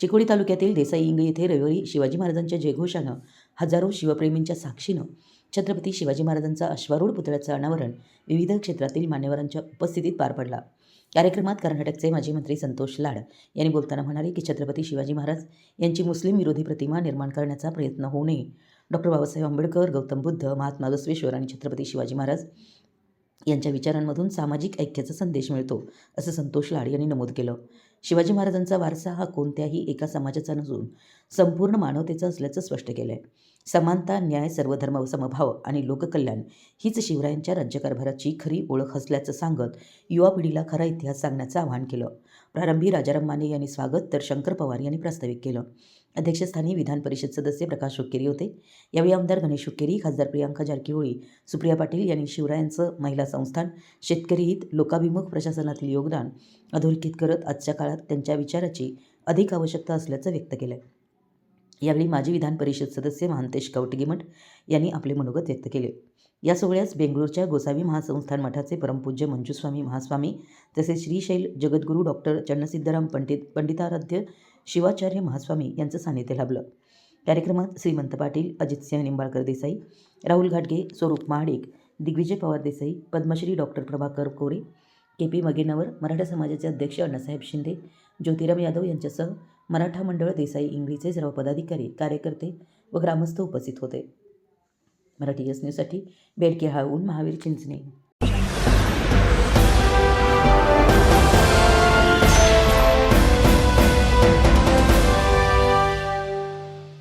चिकोडी तालुक्यातील देसाई इंगळी येथे रविवारी शिवाजी महाराजांच्या जयघोषानं हजारो शिवप्रेमींच्या साक्षीनं छत्रपती शिवाजी महाराजांचा अश्वारूढ पुतळ्याचं अनावरण विविध क्षेत्रातील मान्यवरांच्या उपस्थितीत पार पडला। कार्यक्रमात कर्नाटकचे माजी मंत्री संतोष लाड यांनी बोलताना म्हणाले की छत्रपती शिवाजी महाराज यांची मुस्लिम विरोधी प्रतिमा निर्माण करण्याचा प्रयत्न होऊ नये। डॉक्टर बाबासाहेब आंबेडकर, गौतम बुद्ध, महात्मा बसवेश्वर आणि छत्रपती शिवाजी महाराज यांच्या विचारांमधून सामाजिक ऐक्याचा संदेश मिळतो, असं संतोष लाड यांनी नमूद केलं। शिवाजी महाराजांचा वारसा हा कोणत्याही एका समाजाचा नसून संपूर्ण मानवतेचा असल्याचं स्पष्ट केलंय। समानता, न्याय, सर्वधर्म समभाव आणि लोककल्याण हीच शिवरायांच्या राज्यकारभाराची खरी ओळख असल्याचं सांगत युवा पिढीला खरा इतिहास सांगण्याचं आवाहन केलं। प्रारंभी राजाराम माने यांनी स्वागत तर शंकर पवार यांनी प्रास्ताविक केलं। अध्यक्षस्थानी विधान परिषद सदस्य प्रकाश हुक्केरी होते। यावेळी आमदार गणेश हुक्केरी, खासदार प्रियांका जारकिहोळी, सुप्रिया पाटील यांनी शिवरायांचं महिला संस्थान, शेतकरी हित, लोकाभिमुख प्रशासनातील योगदान अधोरेखित करत आजच्या काळात त्यांच्या विचाराची अधिक आवश्यकता असल्याचं व्यक्त केलं। यावेळी माजी विधान परिषद सदस्य महांतेश कवटगीमठ यांनी आपले मनोगत व्यक्त केले। या सोहळ्यास बेंगळूरच्या गोसावी महासंस्थान मठाचे परमपूज्य मंजूस्वामी महास्वामी तसेच श्रीशैल जगद्गुरू डॉक्टर चन्नसिद्धराम पंडिताराध्य शिवाचार्य महास्वामी यांचं सानिध्य लाभलं। कार्यक्रमात श्रीमंत पाटील, अजितसिंह निंबाळकर देसाई, राहुल घाटगे, स्वरूप महाडिक, दिग्विजय पवार देसाई, पद्मश्री डॉक्टर प्रभाकर कोरे, KP मगेनवर, मराठा समाजाचे अध्यक्ष अण्णासाहेब शिंदे, ज्योतिराम यादव यांच्यासह मराठा मंडळ देसाई इंगळीचे सर्व पदाधिकारी, कार्यकर्ते व ग्रामस्थ उपस्थित होते। मराठी न्यूजसाठी बेडके हाळून महावीर चिंचणे।